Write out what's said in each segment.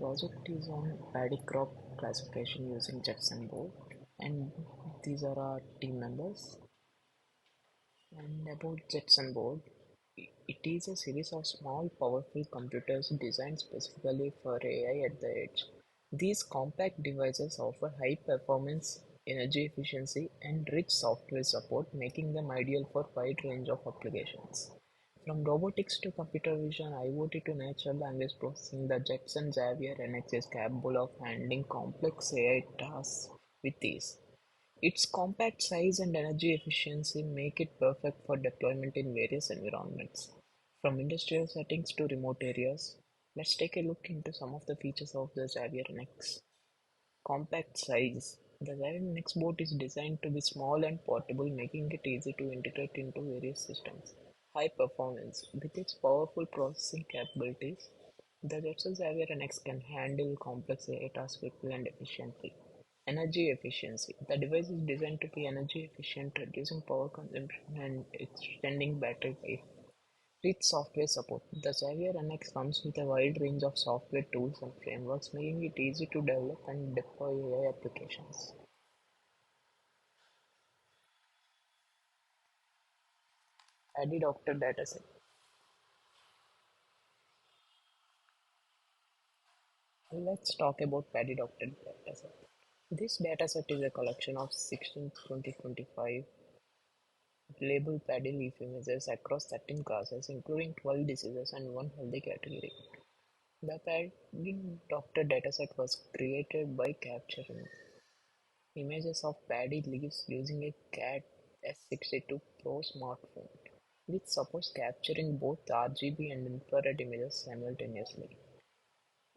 project is on paddy crop classification using Jetson board, and these are our team members. And about Jetson board, it is a series of small, powerful computers designed specifically for AI at the edge. These compact devices offer high performance, energy efficiency, and rich software support, making them ideal for a wide range of applications. From robotics to computer vision, IoT to natural language processing, the Jetson Xavier NX is capable of handling complex AI tasks with ease. Its compact size and energy efficiency make it perfect for deployment in various environments, from industrial settings to remote areas. Let's take a look into some of the features of the Xavier NX. Compact size. The Xavier NX board is designed to be small and portable, making it easy to integrate into various systems. High performance. With its powerful processing capabilities, the Jetson Xavier NX can handle complex AI tasks quickly and efficiently. Energy efficiency. The device is designed to be energy efficient, reducing power consumption and extending battery life. Rich software support. The Xavier NX comes with a wide range of software tools and frameworks, making it easy to develop and deploy AI applications. Paddy Doctor dataset. Let's talk about Paddy Doctor dataset. This dataset is a collection of 16 2025 labeled paddy leaf images across 13 classes, including 12 diseases and one healthy category. The Paddy Doctor dataset was created by capturing images of paddy leaves using a CAT S62 Pro smartphone, which supports capturing both RGB and infrared images simultaneously.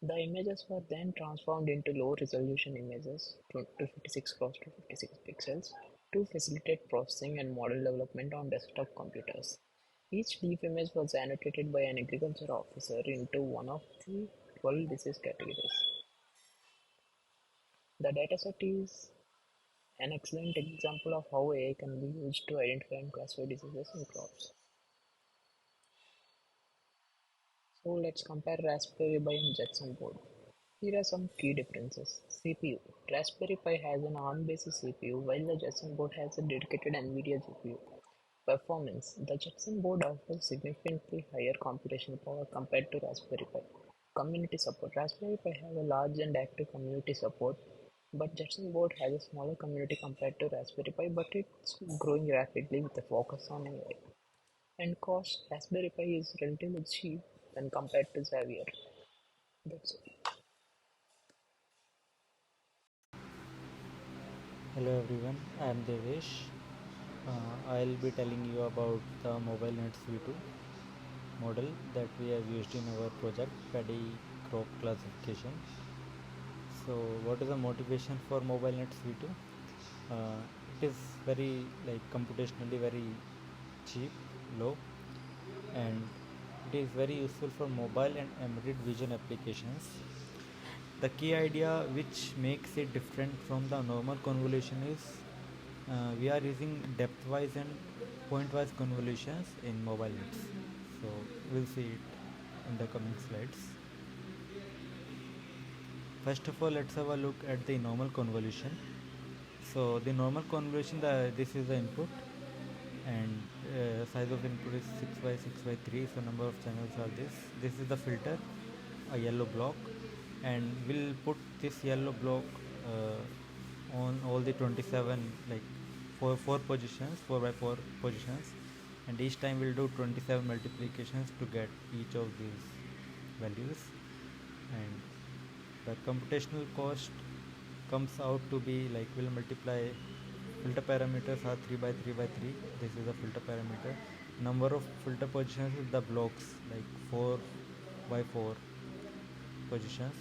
The images were then transformed into low-resolution images, 256 x 256 pixels, to facilitate processing and model development on desktop computers. Each leaf image was annotated by an agriculture officer into one of the 12 disease categories. The dataset is an excellent example of how AI can be used to identify and classify diseases in crops. So let's compare Raspberry Pi and Jetson board. Here are some key differences. CPU. Raspberry Pi has an ARM-based CPU while the Jetson board has a dedicated Nvidia GPU. Performance. The Jetson board offers significantly higher computational power compared to Raspberry Pi. Community support. Raspberry Pi has a large and active community support, but Jetson board has a smaller community compared to Raspberry Pi, but it's growing rapidly with a focus on AI. And cost. Raspberry Pi is relatively cheap when compared to Xavier. That's it. Hello everyone, I am Devesh. I'll be telling you about the MobileNets V2 model that we have used in our project Paddy crop classification. So, what is the motivation for MobileNets V2? It is very computationally very cheap, low, and it is very useful for mobile and embedded vision applications. The key idea which makes it different from the normal convolution is we are using depth-wise and point-wise convolutions in mobile nets. So we'll see it in the coming slides. First of all, let's have a look at the normal convolution. So the normal convolution, this is the input, and size of input is 6 by 6 by 3. So number of channels are this. This is the filter, a yellow block, and we'll put this yellow block on all the 27 like four positions, 4 by 4 positions, and each time we'll do 27 multiplications to get each of these values. And the computational cost comes out to be like we'll multiply filter parameters are 3 by 3 by 3. This is the filter parameter. Number of filter positions is the blocks like 4 by 4 positions,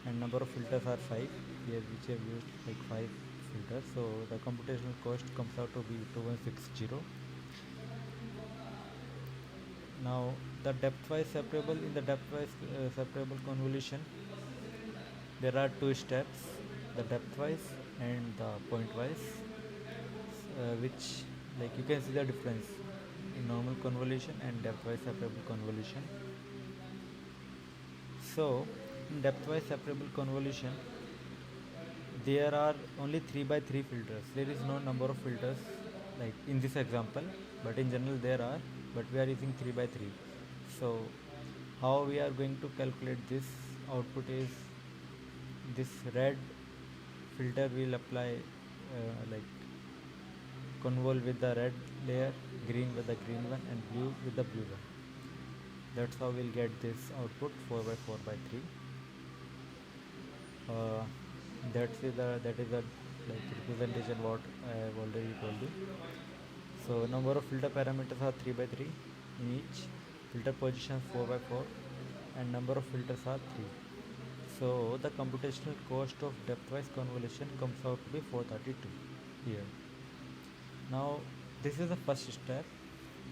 and number of filters are 5 here, which have used like 5 filters. So the computational cost comes out to be 2160. Now the depth-wise separable, in the depth-wise separable convolution, there are two steps, the depth-wise and the point-wise, which like you can see the difference in normal convolution and depth-wise separable convolution. So in depthwise separable convolution, there are only 3 by 3 filters. There is no number of filters like in this example, but in general there are, but we are using 3 by 3. So how we are going to calculate this output is this red filter will apply like convolve with the red layer, green with the green one, and blue with the blue one. That's how we'll get this output 4 by 4 by 3. uh, that is a like representation what I have already told you. So number of filter parameters are 3 by 3 in each, filter positions 4 by 4, and number of filters are 3. So the computational cost of depthwise convolution comes out to be 432 here. Now this is the first step.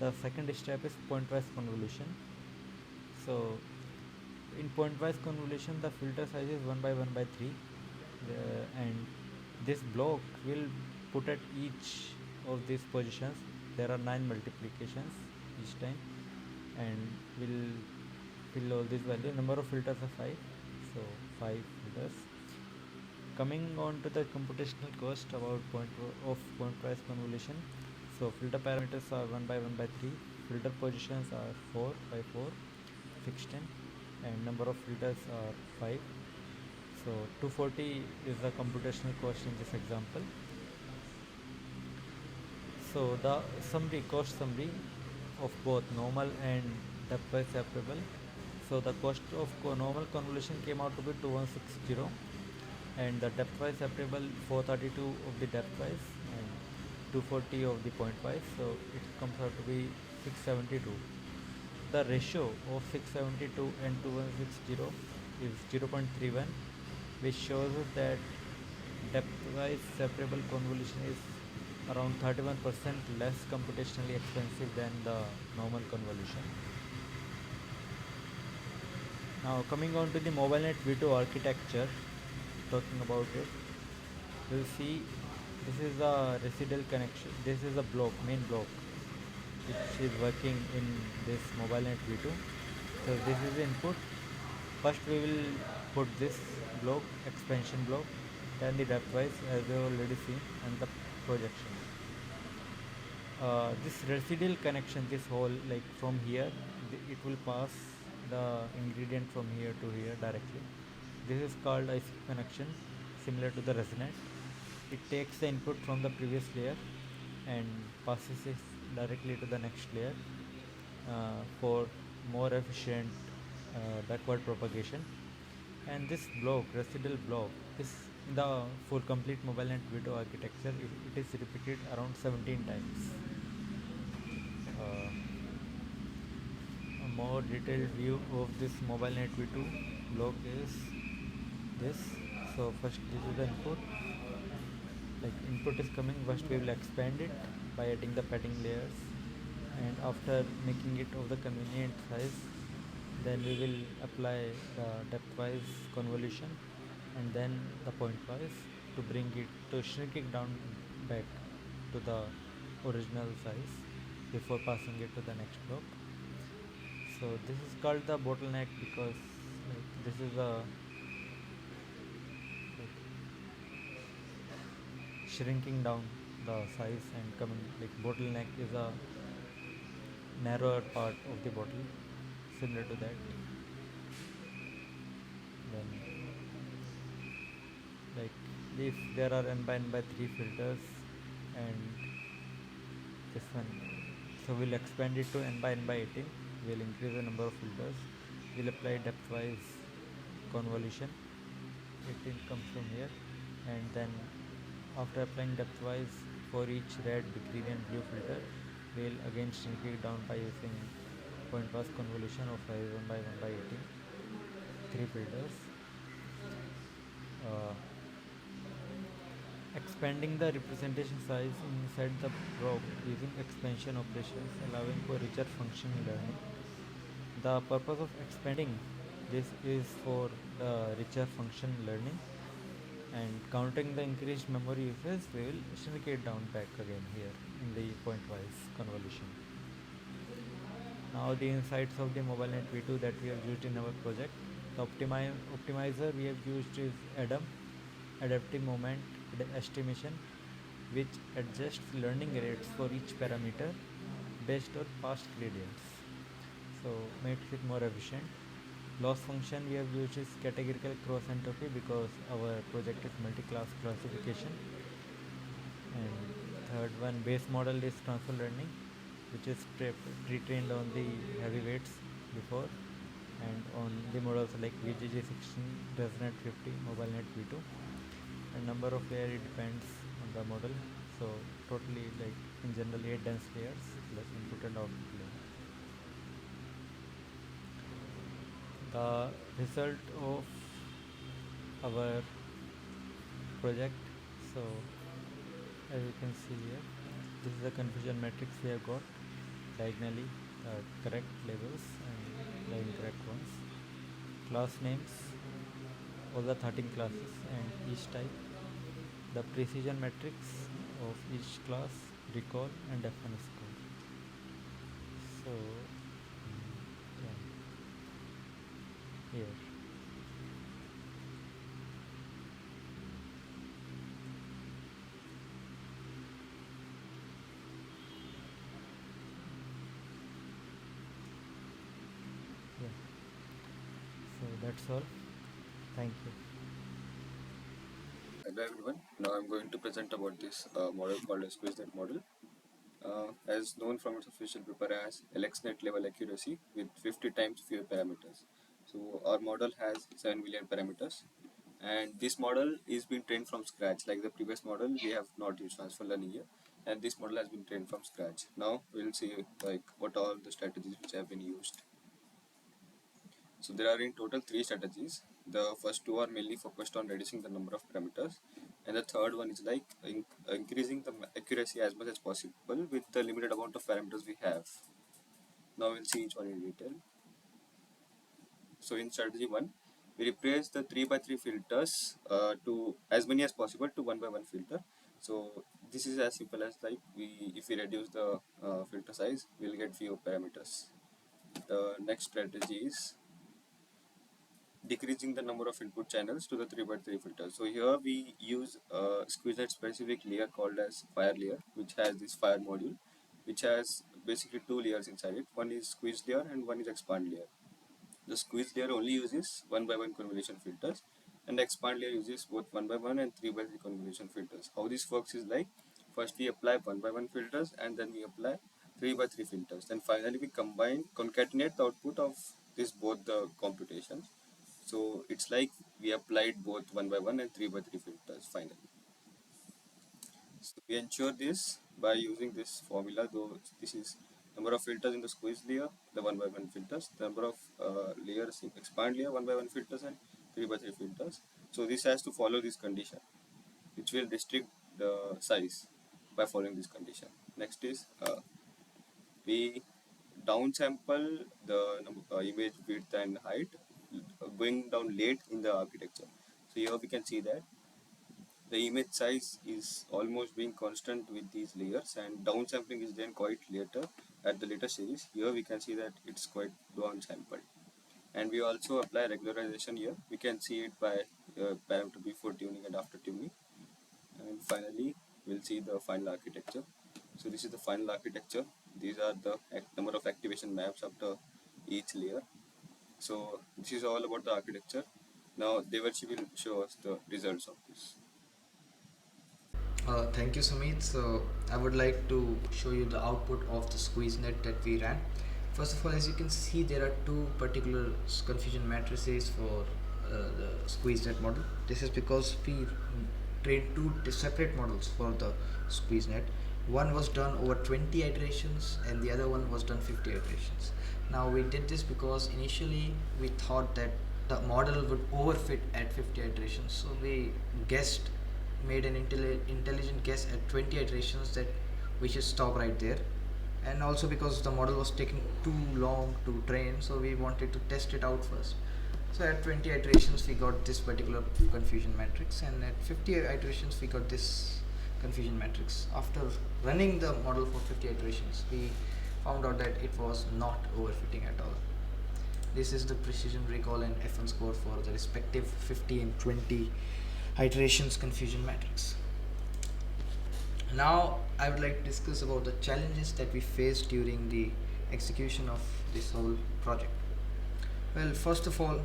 The second step is pointwise convolution. So in pointwise convolution, the filter size is 1 by 1 by 3, and this block will put at each of these positions. There are 9 multiplications each time, and will fill all these values. Number of filters are 5, so 5 filters. Coming on to the computational cost about pointwise convolution. So filter parameters are 1 by 1 by 3, filter positions are 4 by 4, 16, and number of filters are 5. So 240 is the computational cost in this example. So the cost summary of both normal and depthwise separable. So the cost of normal convolution came out to be 2160, and the depthwise separable 432 of the depthwise and 240 of the pointwise. So it comes out to be 672. The ratio of 672 and 2160 is 0.31, which shows us that depthwise separable convolution is around 31% less computationally expensive than the normal convolution. Now coming on to the MobileNetV2 architecture, talking about it, you'll see this is a residual connection. This is a block, main block, which is working in this MobileNetV2. So this is the input. First we will put this block, expansion block, then the depthwise as we have already seen, and the projection. This residual connection, this hole, like from here, it will pass the ingredient from here to here directly. This is called IC connection, similar to the resonate. It takes the input from the previous layer and passes it directly to the next layer for more efficient backward propagation. And this block, residual block, is in the full complete MobileNetV2 architecture. It is repeated around 17 times. A more detailed view of this MobileNetV2 block is this. So first this is the input. Like input is coming, first we will expand it by adding the padding layers, and after making it of the convenient size, then we will apply the depthwise convolution and then the pointwise to bring it to shrink it down back to the original size before passing it to the next block. So this is called the bottleneck because this is a shrinking down the size and coming, like bottleneck is a narrower part of the bottle, similar to that. Then like if there are n by n by 3 filters and this one, so we'll expand it to n by n by 18. We'll increase the number of filters. We'll apply depthwise convolution. 18 comes from here, and then after applying depthwise for each red, green and blue filter, we'll again shrink it down by using pointwise convolution of size 1 by 1 by 18, 3 filters. Expanding the representation size inside the probe using expansion operations, allowing for richer function learning. The purpose of expanding this is for the richer function learning, and counting the increased memory usage, we will shrink it down back again here in the pointwise convolution. Now the insights of the MobileNetV2 that we have used in our project. The optimizer we have used is ADAM, adaptive moment estimation, which adjusts learning rates for each parameter based on past gradients. So makes it more efficient. Loss function we have used is categorical cross entropy because our project is multi-class classification. And third one, base model is transfer learning, which is pre-trained on the heavyweights before and on the models like VGG16, ResNet 50, MobileNetV2. And number of layer it depends on the model. So totally like in general 8 dense layers plus input and output layer. The result of our project. So as you can see here, this is the confusion matrix we have got diagonally correct labels and the incorrect ones. Class names, all the 13 classes and each type. The precision matrix of each class, recall and F1 score. So yeah, here. Yeah. So that's all. Thank you. Hello everyone. Now I'm going to present about this model called a SqueezeNet model. As known from its official paper as LXNet level accuracy with 50 times fewer parameters. So our model has 7 million parameters, and this model is being trained from scratch. Like the previous model, we have not used transfer learning here, and this model has been trained from scratch. Now we'll see like what are the strategies which have been used. So there are in total 3 strategies. The first 2 are mainly focused on reducing the number of parameters, and the third one is like increasing the accuracy as much as possible with the limited amount of parameters we have. Now we'll see each one in detail. So in strategy 1, we replace the 3 by 3 filters to as many as possible to 1 by 1 filter. So this is as simple as like if we reduce the filter size, we'll get fewer parameters. The next strategy is decreasing the number of input channels to the 3 by 3 filter. So here we use a SqueezeNet specific layer called as fire layer, which has this fire module, which has basically 2 layers inside it. One is squeeze layer and one is expand layer. The squeeze layer only uses 1 by 1 convolution filters, and the expand layer uses both 1 by 1 and 3 by 3 convolution filters. How this works is like, first we apply 1 by 1 filters and then we apply 3 by 3 filters. Then finally we concatenate the output of this both the computations. So it's like we applied both 1 by 1 and 3 by 3 filters finally. So we ensure this by using this formula, though this is number of filters in the squeeze layer, the 1 by 1 filters, the number of layers in expand layer, 1 by 1 filters and 3 by 3 filters. So this has to follow this condition, which will restrict the size by following this condition. Next is we downsample the image width and height going down late in the architecture. So here we can see that the image size is almost being constant with these layers, and downsampling is then quite later at the later series. Here we can see that it's quite downsampled, and we also apply regularization here. We can see it by parameter before tuning and after tuning. And finally we'll see the final architecture. So this is the final architecture. These are the number of activation maps after each layer. So this is all about the architecture. Now Devarshi will show us the results of this. Thank you, Sumit. So I would like to show you the output of the SqueezeNet that we ran. First of all, as you can see, there are 2 particular confusion matrices for the SqueezeNet model. This is because we trained 2 separate models for the SqueezeNet. One was done over 20 iterations and the other one was done 50 iterations. Now we did this because initially we thought that the model would overfit at 50 iterations. So we made an intelligent guess at 20 iterations that we should stop right there, and also because the model was taking too long to train, so we wanted to test it out first. So at 20 iterations we got this particular confusion matrix, and at 50 iterations we got this confusion matrix. After running the model for 50 iterations, we found out that it was not overfitting at all. This is the precision recall and F1 score for the respective 50 and 20 iterations confusion matrix. Now I would like to discuss about the challenges that we faced during the execution of this whole project. Well, first of all,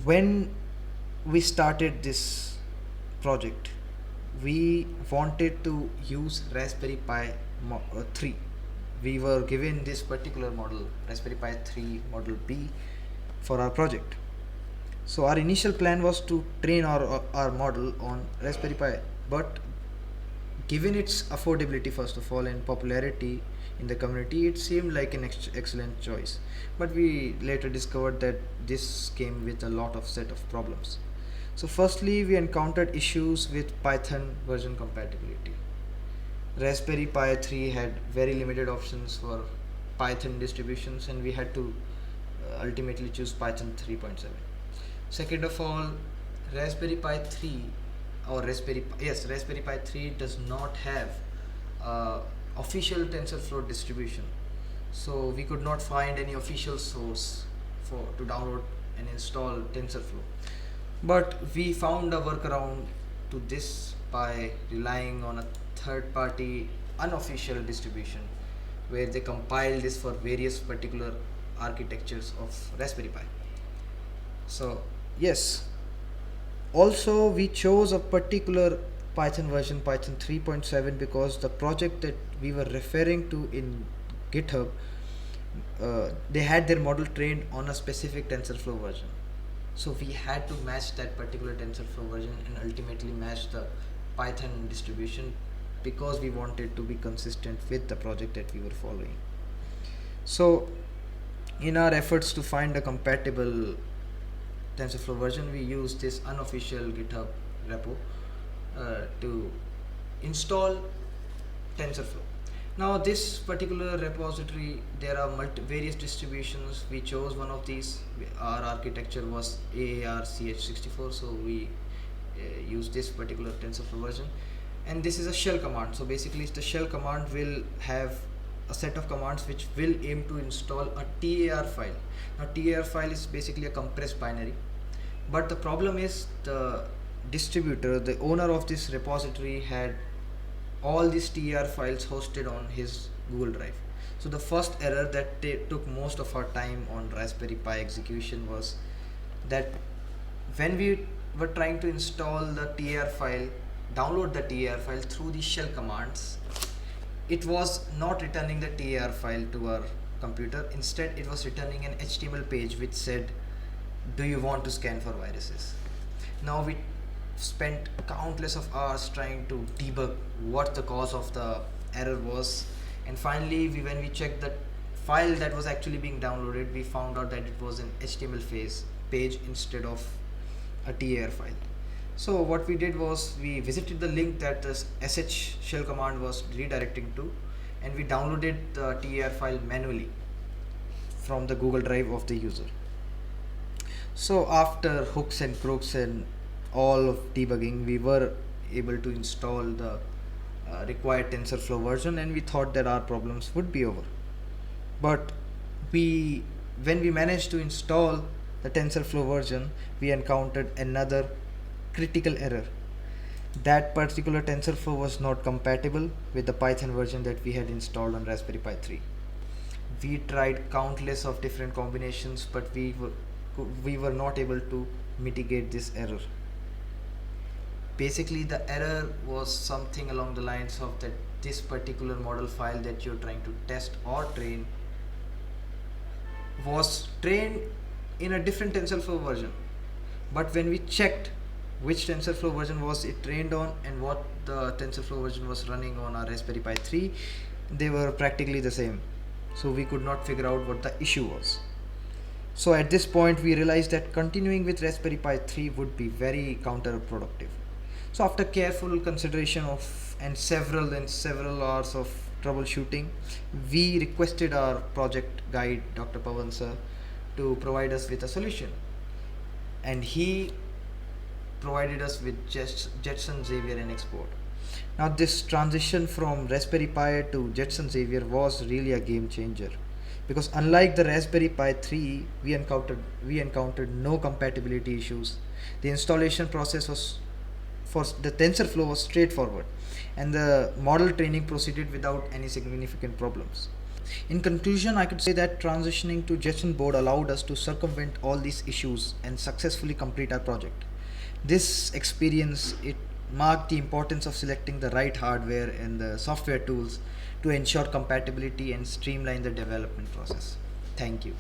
when we started this project, we wanted to use Raspberry Pi 3. We were given this particular model, Raspberry Pi 3 model B, for our project. So our initial plan was to train our model on Raspberry Pi, but given its affordability first of all and popularity in the community, it seemed like an excellent choice. But we later discovered that this came with a lot of set of problems. So firstly, we encountered issues with Python version compatibility. Raspberry Pi 3 had very limited options for Python distributions, and we had to ultimately choose Python 3.7. Second of all, Raspberry Pi 3 or Raspberry Pi 3 does not have official TensorFlow distribution, so we could not find any official source to download and install TensorFlow. But we found a workaround to this by relying on a third-party unofficial distribution where they compiled this for various particular architectures of Raspberry Pi. So yes, also we chose a particular Python version, Python 3.7, because the project that we were referring to in GitHub, they had their model trained on a specific TensorFlow version. So we had to match that particular TensorFlow version and ultimately match the Python distribution because we wanted to be consistent with the project that we were following. So in our efforts to find a compatible TensorFlow version, we used this unofficial GitHub repo to install TensorFlow. Now this particular repository, there are various distributions. We chose one of these. Our architecture was AARCH64, so we use this particular TensorFlow version, and this is a shell command. So basically the shell command will have a set of commands which will aim to install a TAR file. Now TAR file is basically a compressed binary, but the problem is the distributor, the owner of this repository, had all these TAR files hosted on his Google Drive. So the first error that took most of our time on Raspberry Pi execution was that when we were trying to install the TAR file, download the TAR file through the shell commands, it was not returning the TAR file to our computer. Instead, it was returning an HTML page which said, "Do you want to scan for viruses?" Now we spent countless of hours trying to debug what the cause of the error was, and finally when we checked the file that was actually being downloaded, we found out that it was an HTML page instead of a TAR file. So what we did was we visited the link that the sh shell command was redirecting to, and we downloaded the TAR file manually from the Google Drive of the user. So after hooks and crooks and all of debugging, we were able to install the required TensorFlow version, and we thought that our problems would be over. But when we managed to install the TensorFlow version, we encountered another critical error. That particular TensorFlow was not compatible with the Python version that we had installed on Raspberry Pi 3. We tried countless of different combinations, but we were not able to mitigate this error. Basically the error was something along the lines of that this particular model file that you're trying to test or train was trained in a different TensorFlow version, but when we checked which TensorFlow version was it trained on and what the TensorFlow version was running on our Raspberry Pi 3, they were practically the same. So we could not figure out what the issue was. So at this point we realized that continuing with Raspberry Pi 3 would be very counterproductive. So after careful consideration of and several hours of troubleshooting, we requested our project guide, Dr. Pawan sir, to provide us with a solution, and he provided us with Jetson Xavier NX board. Now this transition from Raspberry Pi to Jetson Xavier was really a game changer. because unlike the Raspberry Pi 3, we encountered no compatibility issues. The installation process was for the TensorFlow was straightforward, and the model training proceeded without any significant problems. In conclusion, I could say that transitioning to Jetson board allowed us to circumvent all these issues and successfully complete our project. This experience, it marked the importance of selecting the right hardware and the software tools to ensure compatibility and streamline the development process. Thank you.